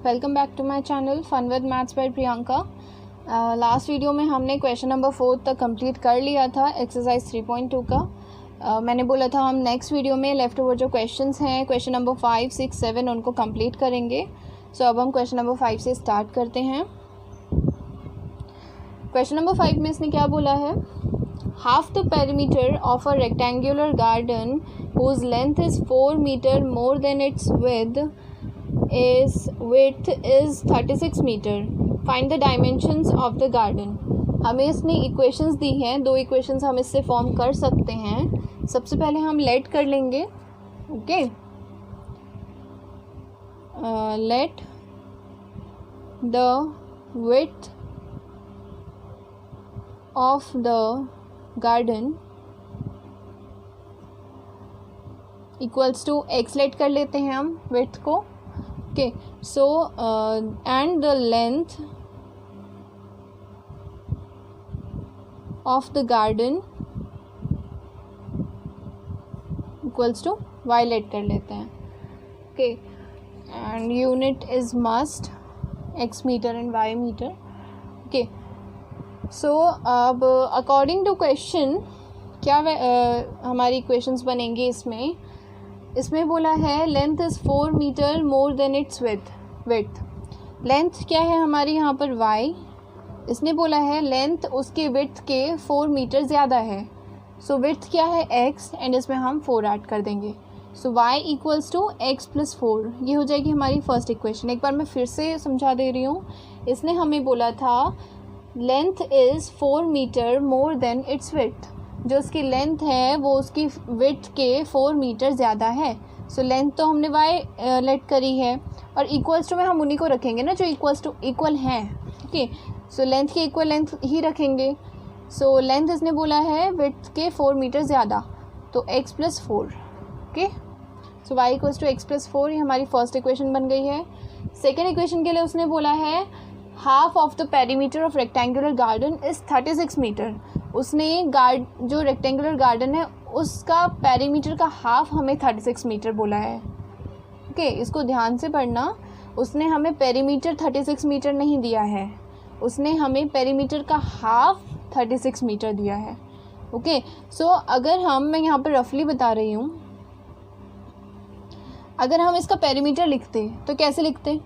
Welcome back to my channel fun with maths by Priyanka. Last video में हमने question number 4 तक complete कर लिया था एक्सरसाइज 3.2 का। मैंने बोला था हम नेक्स्ट वीडियो में लेफ्ट ओवर जो क्वेश्चंस हैं क्वेश्चन नंबर 5, 6, 7 उनको कंप्लीट करेंगे। सो अब हम क्वेश्चन नंबर 5 से स्टार्ट करते हैं। क्वेश्चन नंबर 5 में इसने क्या बोला है, half the perimeter of a rectangular garden whose length is 4 meter more than its width is 36 meter. Find the dimensions of the garden. हमें इसने इक्वेशंस दी हैं, दो इक्वेशंस हम इससे फॉर्म कर सकते हैं। सबसे पहले हम लेट कर लेंगे, okay. Let the width of the garden equals to x let कर लेते हैं हम विड्थ को, okay. So and the length of the garden equals to y let कर लेते हैं, okay. And unit is must x metre and y metre, okay. So अब according to question क्या हमारी इक्वेशंस बनेंगी इसमें बोला है length is 4 metre more than its width. Length क्या है हमारी यहाँ पर y, इसने बोला है लेंथ उसके विड्थ के 4 मीटर ज़्यादा है। सो विड्थ क्या है x एंड इसमें हम 4 ऐड कर देंगे। So y equals to x plus 4, ये हो जाएगी हमारी फर्स्ट इक्वेशन। एक बार मैं फिर से समझा दे रही हूँ। इसने हमें बोला था length is 4 metre more than its width, जो उसकी लेंथ है वो उसकी विड्थ के 4 मीटर ज़्यादा है। सो लेंथ तो हमने y लेट करी है और इक्वल्स टू में हम उन्हीं को रखेंगे ना जो इक्वल्स टू इक्वल हैं, ओके। सो लेंथ के इक्वल लेंथ ही रखेंगे। सो लेंथ इसने बोला है विड्थ के 4 मीटर ज़्यादा, तो x plus 4, okay. So y equals to x plus 4, ये हमारी फर्स्ट इक्वेशन बन गई है। सेकेंड इक्वेशन के लिए उसने बोला है half of the perimeter of rectangular garden is 36 metre. उसने जो रेक्टेंगुलर गार्डन है उसका पेरीमीटर का हाफ हमें 36 मीटर बोला है, ओके। इसको ध्यान से पढ़ना, उसने हमें पेरीमीटर 36 मीटर नहीं दिया है, उसने हमें पेरीमीटर का हाफ 36 मीटर दिया है, ओके। सो अगर मैं यहाँ पर रफली बता रही हूँ, अगर हम इसका पेरीमीटर लिखते तो कैसे लिखते,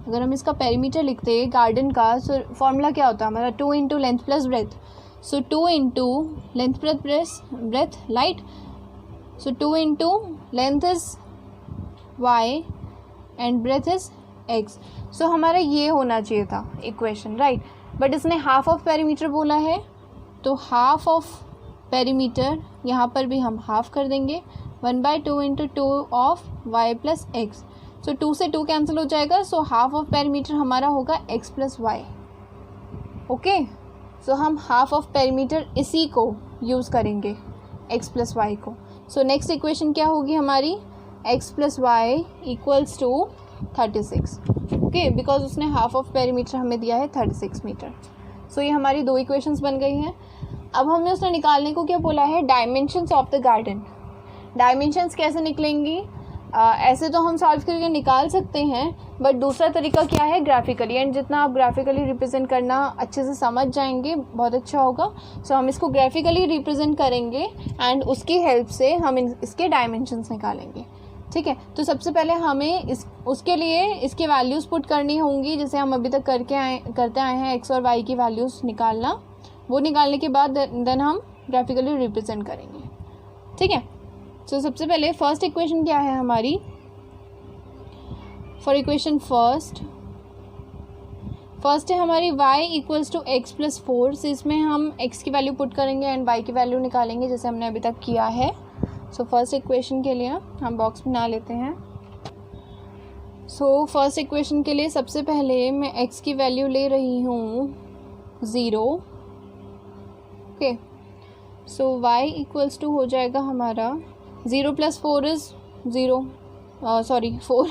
अगर हम इसका पेरीमीटर लिखते गार्डन का, सो फॉर्मूला क्या होता है हमारा 2 into length plus breadth. So 2 into length plus breadth right, so 2 into length is y and breadth is x। So हमारा ये होना चाहिए था इक्वेशन, राइट। बट इसने हाफ ऑफ पेरीमीटर बोला है, तो हाफ ऑफ पेरीमीटर यहाँ पर भी हम हाफ कर देंगे, 1/2 into 2 of y plus x. So 2 से 2 कैंसिल हो जाएगा। सो हाफ ऑफ पेरीमीटर हमारा होगा x प्लस वाई, ओके। सो हम हाफ ऑफ पेरीमीटर इसी को यूज़ करेंगे x प्लस वाई को। सो नेक्स्ट इक्वेशन क्या होगी हमारी, x plus y equals to 36, okay, because उसने हाफ ऑफ पेरीमीटर हमें दिया है 36 मीटर। सो ये हमारी दो इक्वेशंस बन गई हैं। अब हमने उसने निकालने को क्या बोला है, dimensions of the garden. Dimensions कैसे निकलेंगी, ऐसे तो हम सॉल्व करके निकाल सकते हैं, बट दूसरा तरीका क्या है, ग्राफिकली। एंड जितना आप ग्राफिकली रिप्रेजेंट करना अच्छे से समझ जाएंगे बहुत अच्छा होगा। सो हम इसको ग्राफिकली रिप्रेजेंट करेंगे एंड उसकी हेल्प से हम इसके डायमेंशंस निकालेंगे, ठीक है। तो सबसे पहले हमें उसके लिए इसके वैल्यूज़ पुट करनी होंगी, जैसे हम अभी तक करते आए हैं एक्स और वाई की वैल्यूज़ निकालना। वो निकालने के बाद देन हम ग्राफिकली रिप्रेजेंट करेंगे, ठीक है। सो सबसे पहले फर्स्ट इक्वेशन क्या है हमारी, फॉर इक्वेशन फर्स्ट है हमारी y equals to x plus 4। से इसमें हम x की वैल्यू पुट करेंगे एंड y की वैल्यू निकालेंगे जैसे हमने अभी तक किया है। सो फर्स्ट इक्वेशन के लिए हम बॉक्स बना लेते हैं। सो फर्स्ट इक्वेशन के लिए सबसे पहले मैं x की वैल्यू ले रही हूँ 0, okay. So y equals to हो जाएगा हमारा 0 plus 4 is 0, sorry 4।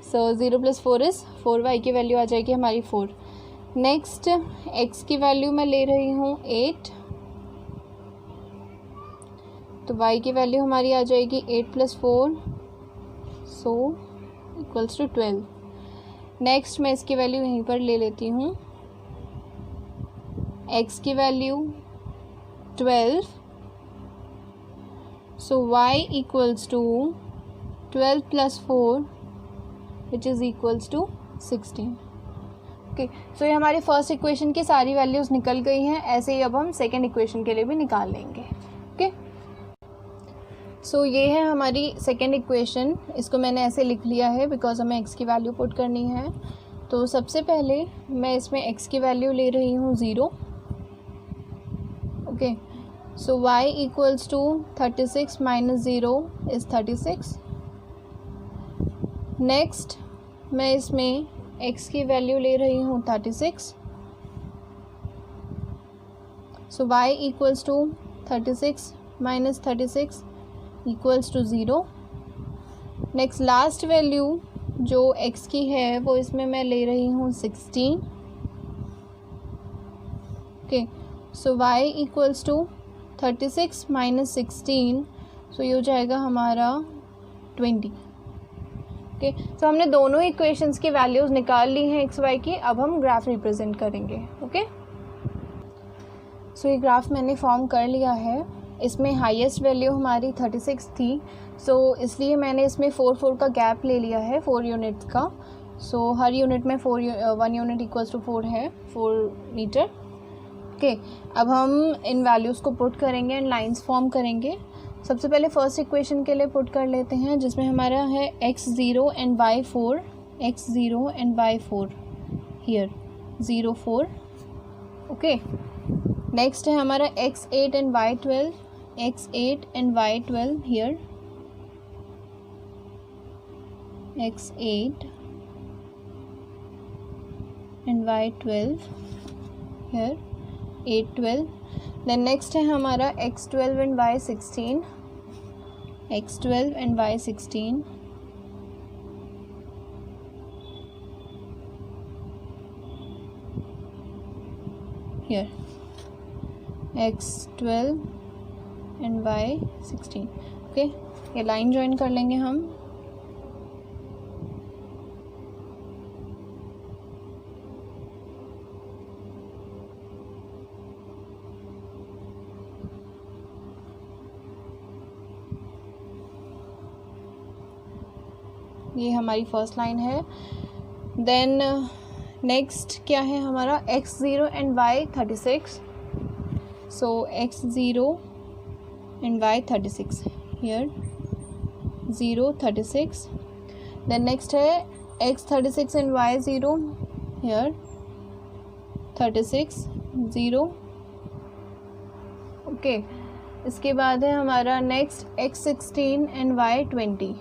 So 0 plus 4 is 4, y की वैल्यू आ जाएगी हमारी 4। नेक्स्ट x की वैल्यू मैं ले रही हूँ 8, तो y की वैल्यू हमारी आ जाएगी 8 + 4, सो इक्वल्स टू 12। नेक्स्ट मैं इसकी वैल्यू यहीं पर ले लेती हूँ, x की value 12, so y equals to 12 + 4 which is equals to 16। Okay, so ये हमारी फर्स्ट इक्वेशन की सारी वैल्यूज़ निकल गई हैं। ऐसे ही अब हम सेकेंड इक्वेशन के लिए भी निकाल लेंगे। ओके, सो ये है हमारी सेकेंड इक्वेशन। इसको मैंने ऐसे लिख लिया है बिकॉज हमें x की वैल्यू पुट करनी है। तो सबसे पहले मैं इसमें x की वैल्यू ले रही हूँ 0। Okay, so y equals to 36 - 0 is 36। Next मैं इसमें x की वैल्यू ले रही हूँ 36, so y equals to 36 - 36 equals to 0। Next last value जो x की है वो इसमें मैं ले रही हूँ 16। Okay, so y equals to 36 - 16, so ये हो जाएगा हमारा 20। ओके, सो हमने दोनों इक्वेशंस की वैल्यूज़ निकाल ली हैं एक्स वाई की। अब हम ग्राफ रिप्रेजेंट करेंगे। ओके, सो ये ग्राफ मैंने फॉर्म कर लिया है। इसमें हाईएस्ट वैल्यू हमारी 36 थी, सो इसलिए मैंने इसमें 4 का गैप ले लिया है 4 यूनिट्स का। सो हर यूनिट में 1 यूनिट इक्वल्स टू 4 है, 4 मीटर। ओके, अब हम इन वैल्यूज़ को पुट करेंगे एंड लाइंस फॉर्म करेंगे। सबसे पहले फर्स्ट इक्वेशन के लिए पुट कर लेते हैं, जिसमें हमारा है x0 and y4, x0 and y4 here 0 4। Okay, next है हमारा x8 and y12, x8 and y12 here x8 and y12 here 8 12। Then next है हमारा x12 and y16, x12 and y16 here x12 and y16। Okay, ये line join कर लेंगे हम। ये हमारी फर्स्ट लाइन है। देन नेक्स्ट क्या है हमारा x0 and y36, so x0 and y36 here 0 36। Then next है x36 and y0 here 36 0। Okay, इसके बाद है हमारा next x16 and y20,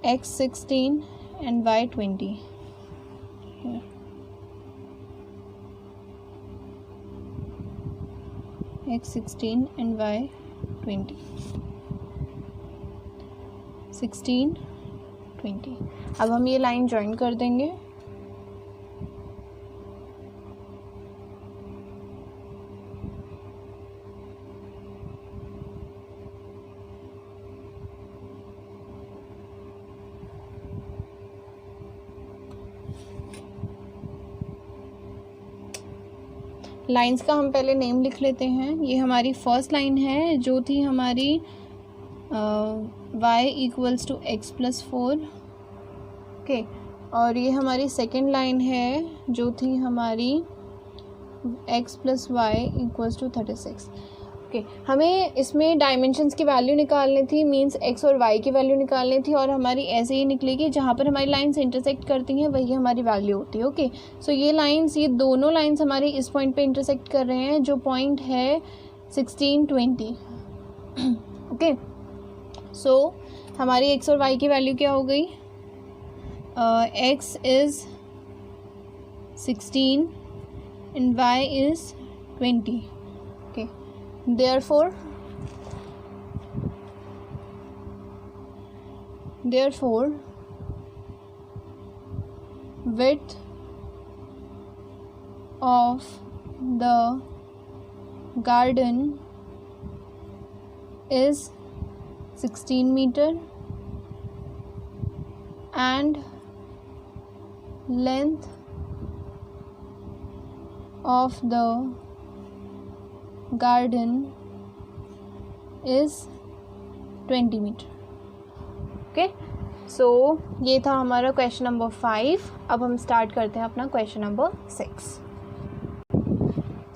x16 and y20 here x16 and y20 16 20। अब हम ये लाइन ज्वाइन कर देंगे। लाइंस का हम पहले नेम लिख लेते हैं। ये हमारी फर्स्ट लाइन है जो थी हमारी y equals to x + 4। Okay, और ये हमारी सेकेंड लाइन है जो थी हमारी x + y equals to 36। Okay, हमें इसमें डायमेंशंस की वैल्यू निकालनी थी, मींस x और y की वैल्यू निकालनी थी, और हमारी ऐसे ही निकलेगी जहाँ पर हमारी लाइंस इंटरसेक्ट करती हैं वही हमारी वैल्यू होती है। ओके, सो ये लाइंस, ये दोनों लाइंस हमारी इस पॉइंट पे इंटरसेक्ट कर रहे हैं जो पॉइंट है 16 20। ओके, सो हमारी x और y की वैल्यू क्या हो गई? x is 16 and y is 20. Okay, therefore width of the garden is 16 meter and length of the garden is 20 meter. Okay, so ये था हमारा क्वेश्चन नंबर 5. अब हम स्टार्ट करते हैं अपना question number 6.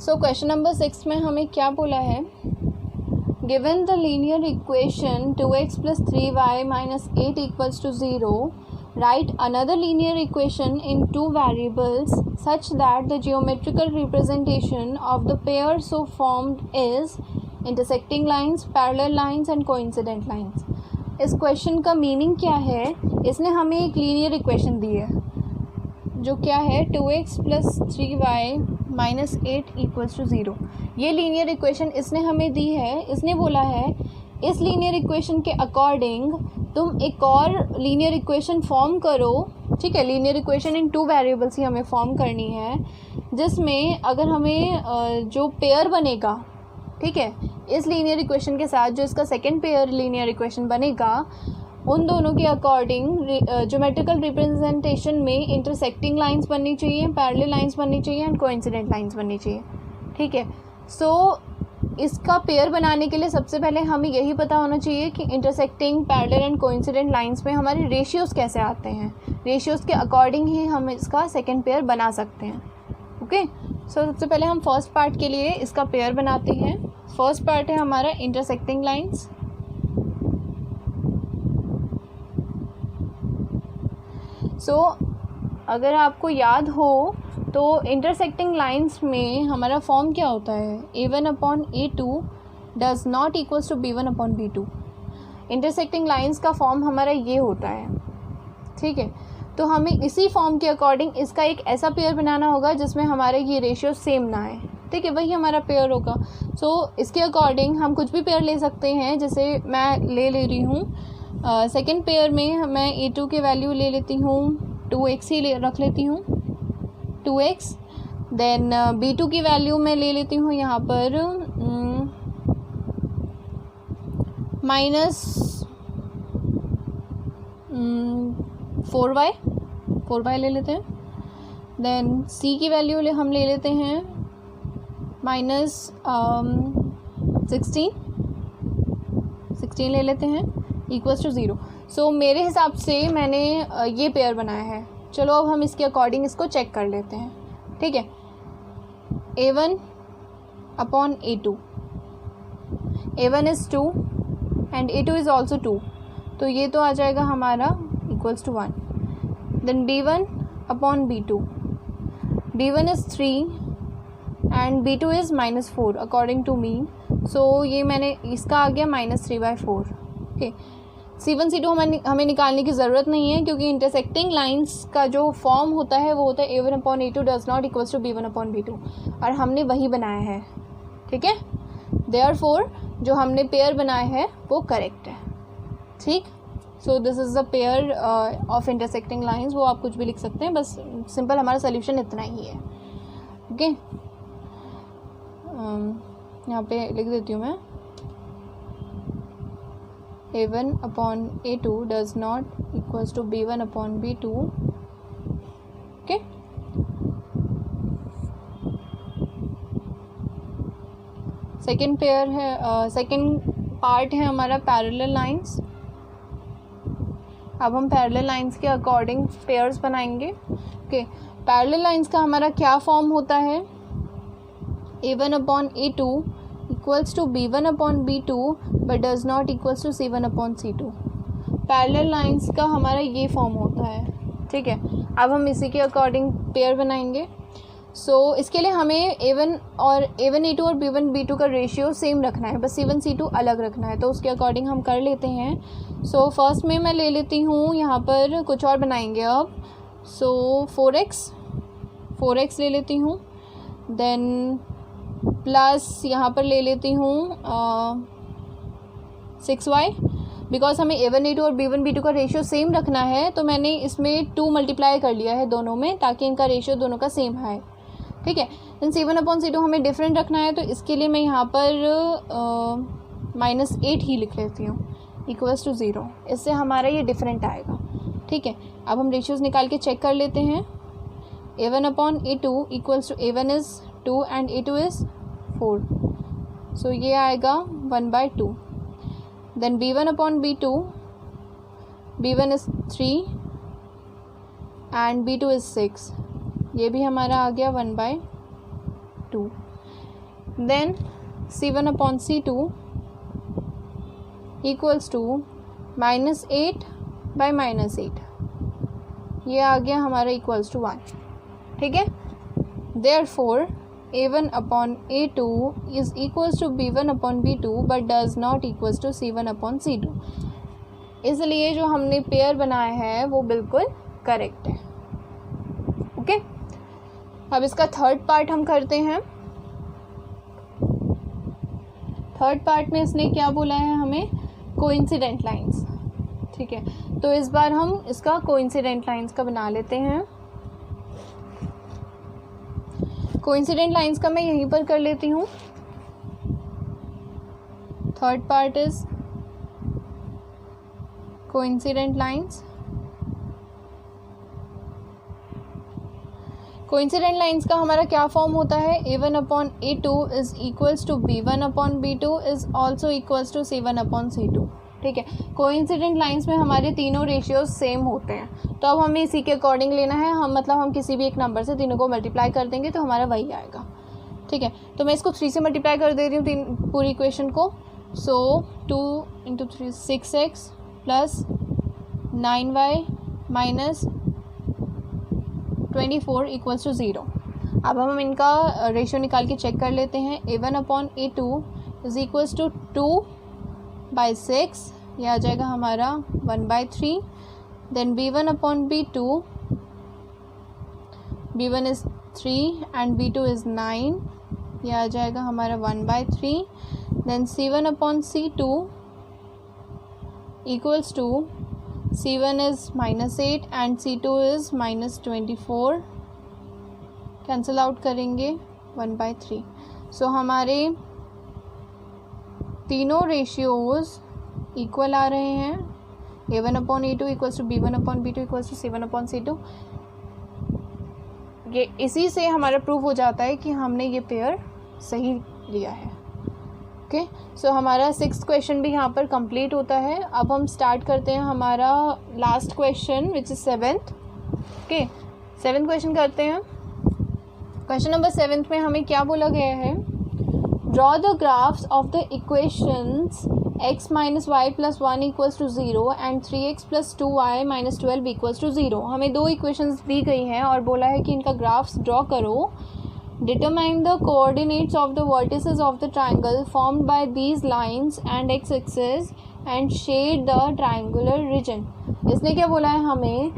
So question number 6 में हमें क्या बोला है, given the linear equation 2x + 3y - 8 = 0, write another linear equation in two variables such that the geometrical representation of the pair so formed is intersecting lines, parallel lines and coincident lines. इस question का meaning क्या है, इसने हमें एक linear equation दी है जो क्या है 2x + 3y - 8 = 0. ये लीनियर इक्वेशन इसने हमें दी है. इसने बोला है इस लीनियर इक्वेशन के अकॉर्डिंग तुम एक और लीनियर इक्वेशन फॉर्म करो. ठीक है, linear equation in two variables ही हमें फॉर्म करनी है, जिसमें अगर हमें जो पेयर बनेगा, ठीक है, इस लीनियर इक्वेशन के साथ जो इसका सेकंड पेयर लीनियर इक्वेशन बनेगा, उन दोनों के अकॉर्डिंग ज्योमेट्रिकल रिप्रेजेंटेशन में इंटरसेक्टिंग लाइंस बननी चाहिए, पैरेलल लाइंस बननी चाहिए एंड कोइंसिडेंट लाइंस बननी चाहिए. ठीक है, सो इसका पेयर बनाने के लिए सबसे पहले हमें यही पता होना चाहिए कि intersecting, parallel and coincident lines में हमारे रेशियोज़ कैसे आते हैं. रेशियोज़ के अकॉर्डिंग ही हम इसका सेकंड पेयर बना सकते हैं. ओके, सो सबसे पहले हम फर्स्ट पार्ट के लिए इसका पेयर बनाते हैं. फर्स्ट पार्ट है हमारा इंटरसेक्टिंग लाइंस. सो अगर आपको याद हो तो इंटरसेक्टिंग लाइंस में हमारा फॉर्म क्या होता है, a1/a2 does not equals to b1/b2. Intersecting lines का फॉर्म हमारा ये होता है. ठीक है, तो हमें इसी फॉर्म के अकॉर्डिंग इसका एक ऐसा पेयर बनाना होगा जिसमें हमारे ये रेशियो सेम ना आए. ठीक है, वही हमारा पेयर होगा. सो इसके अकॉर्डिंग हम कुछ भी पेयर ले सकते हैं. जैसे मैं ले रही हूँ सेकेंड पेयर में मैं a2 की वैल्यू ले लेती हूँ 2x ही रख लेती हूँ 2x. देन b2 की वैल्यू मैं ले लेती हूँ यहाँ पर -4y ले लेते हैं. देन c की वैल्यू हम ले लेते हैं -16 ले लेते हैं इक्वल्स टू 0. सो मेरे हिसाब से मैंने ये पेयर बनाया है. चलो अब हम इसके अकॉर्डिंग इसको चेक कर लेते हैं. ठीक है, a1/a2, a1 is 2 and a2 is also 2, तो ये तो आ जाएगा हमारा equals to 1. Then b1/b2, b1 is 3 and b2 is -4 according to me. So ये मैंने इसका आ गया -3/4. ओके, C1 C2 हमें निकालने की ज़रूरत नहीं है क्योंकि इंटरसेक्टिंग लाइंस का जो फॉर्म होता है वो होता है a1/a2 does not equals to b1/b2 और हमने वही बनाया है. ठीक है, देयरफॉर जो हमने पेयर बनाया है वो करेक्ट है. ठीक, so this is the pair of intersecting lines. वो आप कुछ भी लिख सकते हैं, बस सिंपल हमारा सोल्यूशन इतना ही है. ओके, यहाँ पे लिख देती हूँ मैं a1/a2 does not equals to b1/b2. Okay, second pair है, सेकेंड पार्ट है हमारा पैरेलल लाइंस. अब हम पैरेलल लाइंस के अकॉर्डिंग पेयर्स बनाएंगे. ओके, पैरेलल लाइंस का हमारा क्या फॉर्म होता है, a1/a2 equals to b1/b2 but does not equals to c1/c2. Parallel lines का हमारा ये फॉर्म होता है. ठीक है, अब हम इसी के अकॉर्डिंग पेयर बनाएंगे. सो इसके लिए हमें a1a2 और b1b2 का रेशियो सेम रखना है, बस c1 c2 अलग रखना है. तो उसके अकॉर्डिंग हम कर लेते हैं. सो फर्स्ट में मैं ले लेती हूँ, यहाँ पर कुछ और बनाएंगे अब. सो 4x ले लेती हूँ. देन प्लस यहाँ पर ले लेती हूँ 6y. बिकॉज हमें a1a2 और b1b2 का रेशियो सेम रखना है तो मैंने इसमें 2 मल्टीप्लाई कर लिया है दोनों में, ताकि इनका रेशियो दोनों का सेम है. ठीक है, देन c1/c2 हमें डिफरेंट रखना है, तो इसके लिए मैं यहाँ पर -8 ही लिख लेती हूँ. इक्वल्स टू 0, इससे हमारा ये डिफरेंट आएगा। ठीक है, अब हम रेशियोज़ निकाल के चेक कर लेते हैं। a1/a2 equals to a1 is 2 and a2 is 4, so ये आएगा 1/2। Then b1/b2, b1 is 3 and b2 is 6, ये भी हमारा आ गया 1/2। Then c1/c2 equals to -8 by -8, ये आ गया हमारा इक्वल्स टू 1। ठीक है, therefore a1/a2 is equals to b1/b2 but does not equals to c1/c2, इसलिए जो हमने पेयर बनाया है वो बिल्कुल करेक्ट है। ओके, अब इसका थर्ड पार्ट हम करते हैं। थर्ड पार्ट में इसने क्या बोला है हमें, कोइंसिडेंट लाइंस। ठीक है, तो इस बार हम इसका कोइंसिडेंट लाइंस का बना लेते हैं। कोइंसिडेंट लाइंस का मैं यहीं पर कर लेती हूँ। Third part is coincident lines. Coincident lines का हमारा क्या फॉर्म होता है, a1/a2 is equals to b1/b2 is also equals to c1/c2। ठीक है, कोइंसिडेंट लाइंस में हमारे तीनों रेशियोज सेम होते हैं, तो अब हमें इसी के अकॉर्डिंग लेना है। हम किसी भी एक नंबर से तीनों को मल्टीप्लाई कर देंगे तो हमारा वही आएगा। ठीक है, तो मैं इसको 3 से मल्टीप्लाई कर दे रही हूँ पूरी इक्वेशन को। So 2 × 3 6x plus 9y minus 24 equals to 0। अब हम इनका रेशियो निकाल के चेक कर लेते हैं। a1/a2 इज इक्वल्स टू 2/6, ये आ जाएगा हमारा 1/3। Then b1/b2, b1 is 3 and b2 is 9, ये आ जाएगा हमारा 1/3। Then c1/c2 equals to c1 is -8 and c2 is -24, cancel out करेंगे 1/3। सो हमारे तीनों रेशियोज़ इक्वल आ रहे हैं। a1/a2 equals to b1/b2 equals to c1/c2। ये इसी से हमारा प्रूव हो जाता है कि हमने ये पेयर सही लिया है। ओके, सो हमारा 6th क्वेश्चन भी यहाँ पर कंप्लीट होता है। अब हम स्टार्ट करते हैं हमारा last question which is 7th। Okay, 7th question करते हैं। क्वेश्चन नंबर 7 में हमें क्या बोला गया है, draw the graphs of the equations x minus y plus 1 equals to 0 and 3x plus 2y minus 12 equals to 0। हमें दो इक्वेशंस दी गई हैं और बोला है कि इनका ग्राफ्स ड्रॉ करो। Determine the coordinates of the vertices of the triangle formed by these lines and x axis and shade the triangular region. इसने क्या बोला है हमें,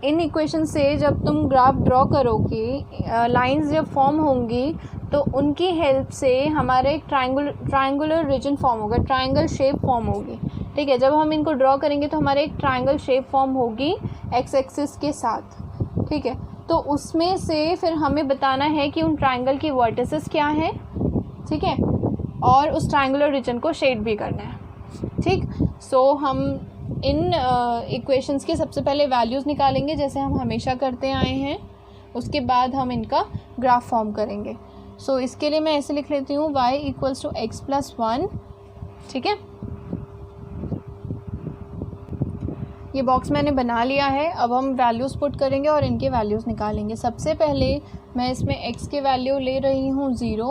इन इक्वेशन से जब तुम ग्राफ ड्रॉ करोगे, लाइंस जब फॉर्म होंगी तो उनकी हेल्प से हमारे एक ट्राइंगुलर रीजन फॉर्म होगा, ट्राइंगल शेप फॉर्म होगी। ठीक है, जब हम इनको ड्रॉ करेंगे तो हमारे एक ट्राइंगल शेप फॉर्म होगी एक्स एक्सिस के साथ। ठीक है, तो उसमें से फिर हमें बताना है कि उन ट्राइंगल की वर्टिसेस क्या है। ठीक है, और उस ट्राइंगुलर रीजन को शेड भी करना है। ठीक, सो हम इन इक्वेशंस के सबसे पहले वैल्यूज़ निकालेंगे जैसे हम हमेशा करते आए हैं, उसके बाद हम इनका ग्राफ फॉर्म करेंगे। सो इसके लिए मैं ऐसे लिख लेती हूँ y equals to x plus 1। ठीक है, ये बॉक्स मैंने बना लिया है। अब हम वैल्यूज़ पुट करेंगे और इनके वैल्यूज़ निकालेंगे। सबसे पहले मैं इसमें x की वैल्यू ले रही हूँ 0।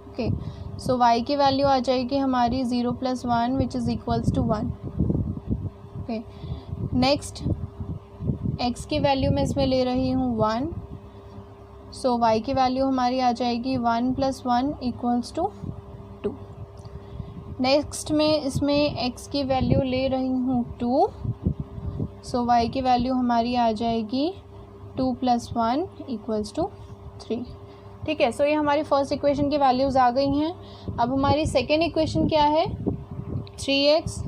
ओके, सो y की वैल्यू आ जाएगी हमारी 0 + 1 which is equals to 1। Okay, next x की वैल्यू मैं इसमें ले रही हूँ 1, सो y की वैल्यू हमारी आ जाएगी 1 + 1 इक्वल्स टू 2। नेक्स्ट में इसमें x की वैल्यू ले रही हूँ 2, सो y की वैल्यू हमारी आ जाएगी 2 + 1 इक्वल्स टू 3। ठीक है, सो ये हमारी फर्स्ट इक्वेशन की वैल्यूज़ आ गई हैं। अब हमारी सेकेंड इक्वेशन क्या है, 3x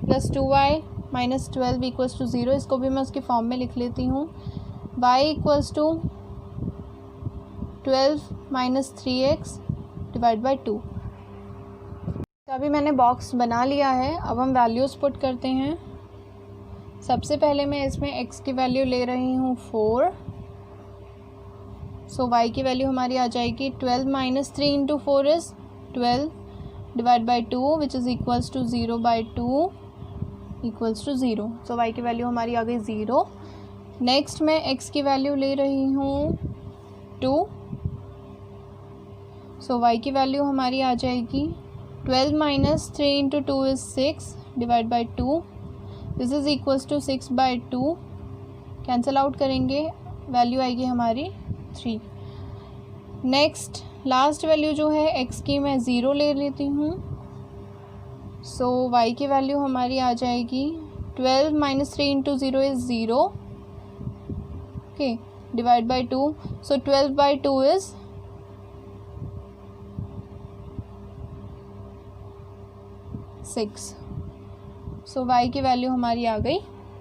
+ 2y minus 12 equals to 0। इसको भी मैं उसके फॉर्म में लिख लेती हूँ। y equals to 12 - 3x / 2। तो अभी मैंने बॉक्स बना लिया है, अब हम वैल्यूज़ पुट करते हैं। सबसे पहले मैं इसमें x की वैल्यू ले रही हूँ 4, सो y की वैल्यू हमारी आ जाएगी 12 minus 3 into 4 is 12 divide by 2 which is equals to 0 by 2 equals to 0। So y की वैल्यू हमारी आ गई 0। नेक्स्ट मैं x की वैल्यू ले रही हूँ 2, सो y की वैल्यू हमारी आ जाएगी 12 minus 3 into 2 is 6 divide by 2 this is equals to 6 by 2, cancel out करेंगे, वैल्यू आएगी हमारी 3। नेक्स्ट लास्ट वैल्यू जो है x की मैं 0 ले लेती हूँ, सो y की वैल्यू हमारी आ जाएगी 12 minus 3 into 0 is 0, okay, divide by 2, so 12 by 2 is 6। So y की वैल्यू हमारी आ गई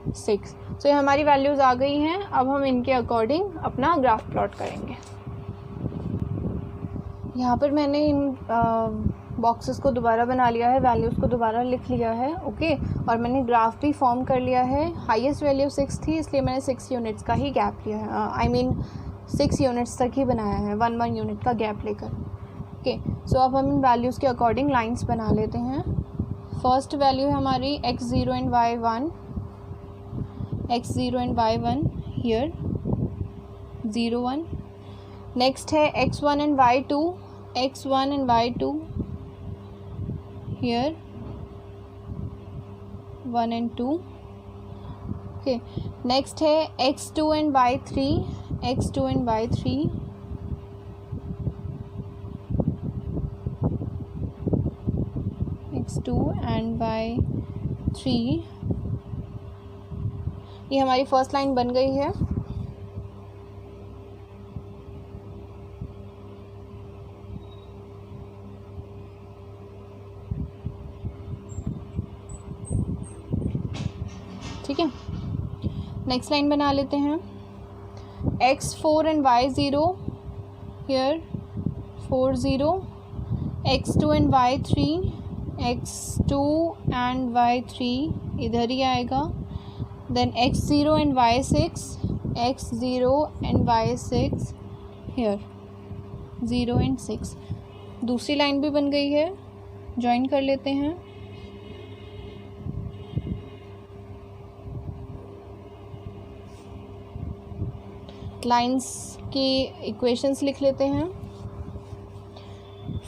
6। सो ये हमारी वैल्यूज़ आ गई हैं। अब हम इनके अकॉर्डिंग अपना ग्राफ प्लॉट करेंगे। यहाँ पर मैंने इन बॉक्सेस को दोबारा बना लिया है, वैल्यूज़ को दोबारा लिख लिया है, ओके, और मैंने ग्राफ भी फॉर्म कर लिया है। हाईएस्ट वैल्यू 6 थी, इसलिए मैंने 6 यूनिट्स का ही गैप लिया है, आई मीन 6 यूनिट्स तक ही बनाया है, 1 यूनिट का गैप लेकर, ओके। सो अब हम इन वैल्यूज़ के अकॉर्डिंग लाइंस बना लेते हैं। फर्स्ट वैल्यू है हमारी x0 and y1, x0 and y1 here 0 1। Next है x1 and y2, x1 and y2 here 1 and 2, okay. Next है x2 and y3, x2 and y3 x2 and y3। ये हमारी first line बन गई है। ठीक है, नेक्स्ट लाइन बना लेते हैं। x4 and y0 here 4 0, x2 and y3, x2 and y3 इधर ही आएगा। Then x0 and y6, x0 and y6 here 0 and 6। दूसरी लाइन भी बन गई है, ज्वाइन कर लेते हैं। लाइंस की इक्वेशंस लिख लेते हैं।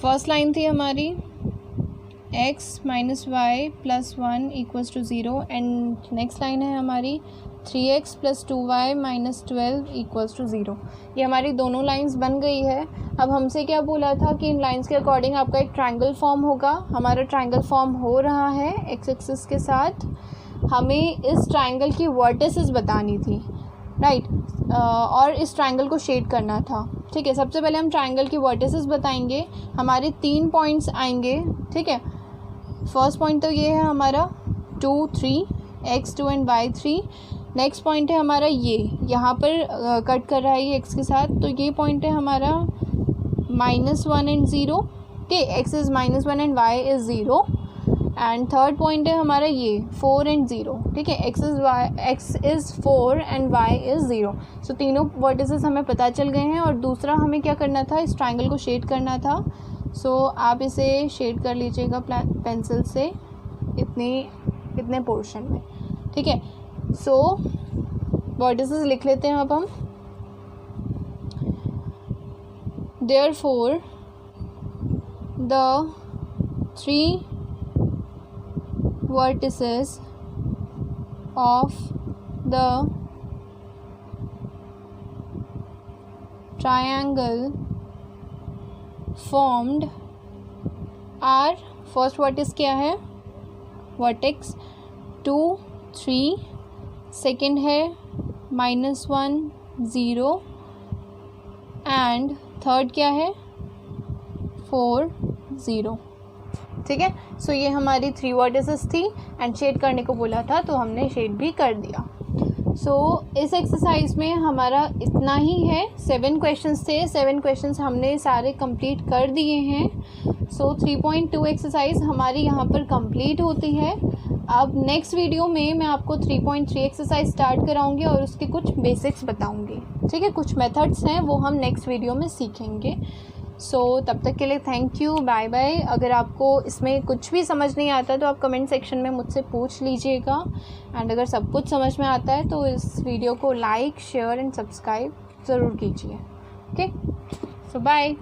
फर्स्ट लाइन थी हमारी x minus y plus 1 equals to 0 and next line है हमारी 3x plus 2y minus 12 equals to 0। ये हमारी दोनों लाइंस बन गई है। अब हमसे क्या बोला था कि इन लाइंस के अकॉर्डिंग आपका एक ट्रायंगल फॉर्म होगा। हमारा ट्रायंगल फॉर्म हो रहा है एक्स एक्सिस के साथ। हमें इस ट्रायंगल की वर्टिसेस बतानी थी, राइट, और इस ट्रायंगल को शेड करना था। ठीक है, सबसे पहले हम ट्रायंगल की वर्टिसेस बताएंगे। हमारे 3 पॉइंट्स आएंगे। ठीक है, फर्स्ट पॉइंट तो ये है हमारा 2 3 x2 and y3। Next point है हमारा ये यहाँ पर कट कर रहा है ये x के साथ, तो ये पॉइंट है हमारा -1 and 0। Okay, x is -1 and y is 0। And third point है हमारा ये 4 एंड 0। ठीक है, x is 4 and y is 0। सो तीनों वर्टिसेस हमें पता चल गए हैं। और दूसरा हमें क्या करना था, इस ट्रायंगल को शेड करना था। सो आप इसे शेड कर लीजिएगा पेंसिल से इतने पोर्शन में। ठीक है, सो वर्टिसेस लिख लेते हैं अब हम। Therefore the 3 vertices of the triangle formed are, first vertex क्या है, vertex 2 3, सेकेंड है -1 0 एंड थर्ड क्या है 4 0। ठीक है, सो ये हमारी 3 वर्टिसेस थी एंड शेड करने को बोला था तो हमने शेड भी कर दिया। सो इस एक्सरसाइज में हमारा इतना ही है। 7 क्वेश्चंस थे, 7 क्वेश्चंस हमने सारे कंप्लीट कर दिए हैं। सो 3.2 एक्सरसाइज हमारी यहाँ पर कंप्लीट होती है। अब नेक्स्ट वीडियो में मैं आपको 3.3 एक्सरसाइज स्टार्ट कराऊंगी और उसके कुछ बेसिक्स बताऊंगी, ठीक है। कुछ मेथड्स हैं वो हम नेक्स्ट वीडियो में सीखेंगे। सो तब तक के लिए थैंक यू, बाय बाय। अगर आपको इसमें कुछ भी समझ नहीं आता तो आप कमेंट सेक्शन में मुझसे पूछ लीजिएगा, एंड अगर सब कुछ समझ में आता है तो इस वीडियो को लाइक, शेयर एंड सब्सक्राइब ज़रूर कीजिए। ओके, सो बाय।